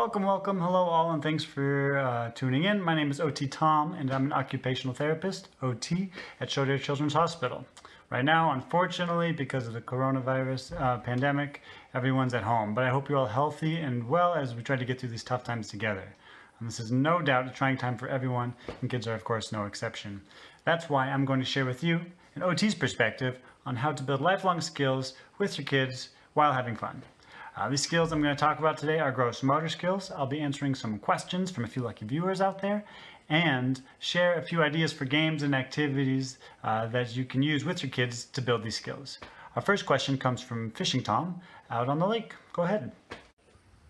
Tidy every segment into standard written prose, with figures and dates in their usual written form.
Welcome, hello all, and thanks for tuning in. My name is OT Tom, and I'm an occupational therapist, OT, at Shodair Children's Hospital. Right now, unfortunately, because of the coronavirus pandemic, everyone's at home, but I hope you're all healthy and well as we try to get through these tough times together. And this is no doubt a trying time for everyone, and kids are of course no exception. That's why I'm going to share with you an OT's perspective on how to build lifelong skills with your kids while having fun. These skills I'm going to talk about today are gross motor skills. I'll be answering some questions from a few lucky viewers out there and share a few ideas for games and activities that you can use with your kids to build these skills. Our first question comes from Fishing Tom out on the lake. Go ahead.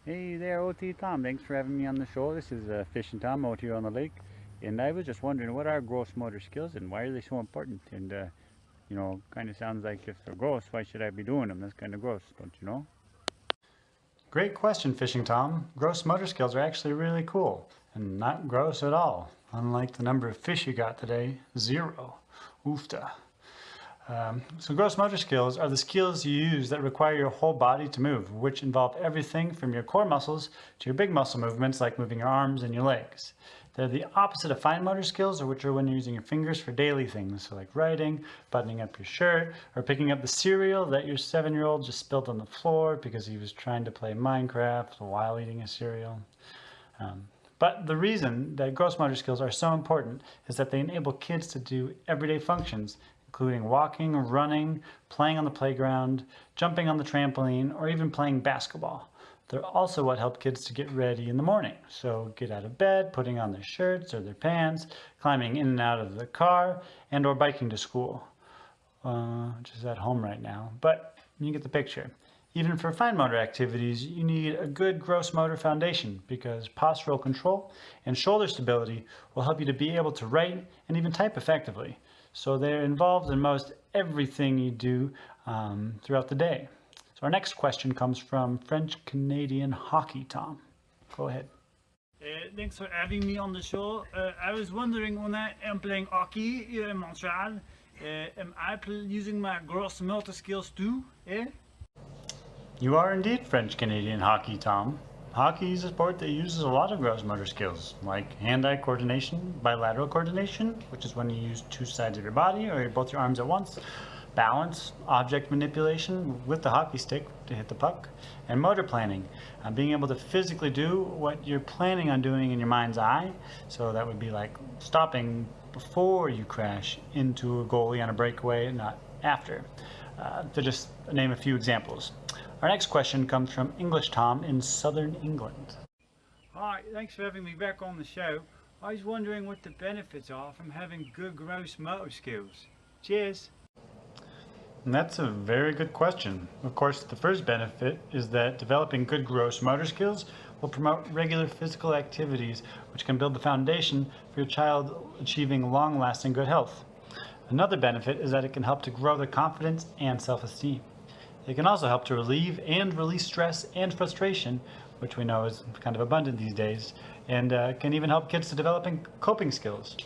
Hey there, OT Tom. Thanks for having me on the show. This is Fishing Tom out here on the lake. And I was just wondering, what are gross motor skills and why are they so important? And, kind of sounds like if they're gross, why should I be doing them? That's kind of gross, don't you know? Great question, Fishing Tom. Gross motor skills are actually really cool and not gross at all. Unlike the number of fish you got today, 0. Oofta. So gross motor skills are the skills you use that require your whole body to move, which involve everything from your core muscles to your big muscle movements like moving your arms and your legs. They're the opposite of fine motor skills, which are when you're using your fingers for daily things, so like writing, buttoning up your shirt, or picking up the cereal that your 7-year-old just spilled on the floor because he was trying to play Minecraft while eating a cereal. But the reason that gross motor skills are so important is that they enable kids to do everyday functions, including walking, running, playing on the playground, jumping on the trampoline, or even playing basketball. They're also what help kids to get ready in the morning. So get out of bed, putting on their shirts or their pants, climbing in and out of the car, and or biking to school, which is at home right now. But you get the picture. Even for fine motor activities, you need a good gross motor foundation because postural control and shoulder stability will help you to be able to write and even type effectively. So they're involved in most everything you do throughout the day. So our next question comes from French-Canadian Hockey Tom. Go ahead. Thanks for having me on the show. I was wondering, when I am playing hockey here in Montreal, am I using my gross motor skills too? You are indeed French-Canadian Hockey Tom. Hockey is a sport that uses a lot of gross motor skills, like hand-eye coordination, bilateral coordination, which is when you use two sides of your body or both your arms at once, balance, object manipulation with the hockey stick to hit the puck, and motor planning, being able to physically do what you're planning on doing in your mind's eye. So that would be like stopping before you crash into a goalie on a breakaway, not after, to just name a few examples. Our next question comes from English Tom in Southern England. Hi, thanks for having me back on the show. I was wondering what the benefits are from having good gross motor skills. Cheers. And that's a very good question. Of course, the first benefit is that developing good gross motor skills will promote regular physical activities, which can build the foundation for your child achieving long-lasting good health. Another benefit is that it can help to grow their confidence and self-esteem. It can also help to relieve and release stress and frustration, which we know is kind of abundant these days, and can even help kids to developing coping skills.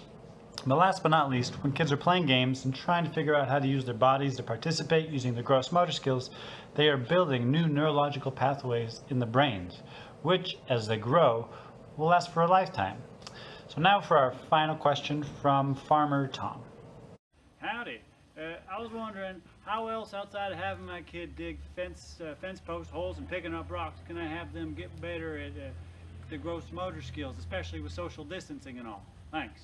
But last but not least, when kids are playing games and trying to figure out how to use their bodies to participate using their gross motor skills, they are building new neurological pathways in the brains, which, as they grow, will last for a lifetime. So now for our final question from Farmer Tom. Howdy. I was wondering, how else outside of having my kid dig fence post holes and picking up rocks can I have them get better at the gross motor skills, especially with social distancing and all? Thanks.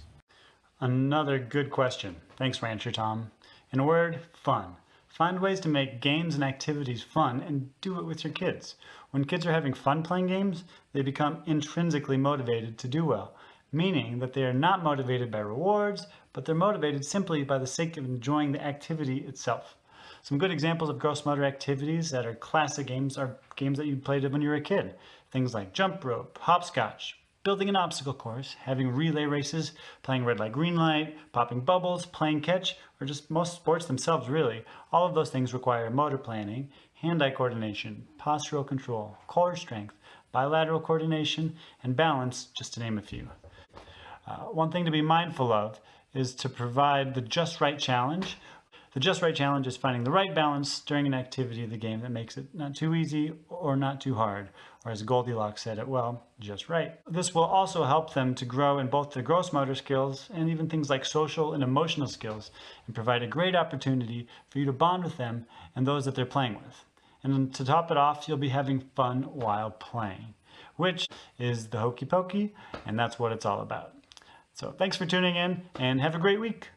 Another good question. Thanks, Rancher Tom. In a word, fun. Find ways to make games and activities fun and do it with your kids. When kids are having fun playing games, they become intrinsically motivated to do well, meaning that they are not motivated by rewards, but they're motivated simply by the sake of enjoying the activity itself. Some good examples of gross motor activities that are classic games are games that you played when you were a kid. Things like jump rope, hopscotch, building an obstacle course, having relay races, playing red light, green light, popping bubbles, playing catch, or just most sports themselves really. All of those things require motor planning, hand-eye coordination, postural control, core strength, bilateral coordination, and balance, just to name a few. One thing to be mindful of is to provide the just right challenge. The just right challenge is finding the right balance during an activity of the game that makes it not too easy or not too hard, or as Goldilocks said it well, just right. This will also help them to grow in both the gross motor skills and even things like social and emotional skills, and provide a great opportunity for you to bond with them and those that they're playing with. And to top it off, you'll be having fun while playing, which is the hokey pokey, and that's what it's all about. So thanks for tuning in, and have a great week.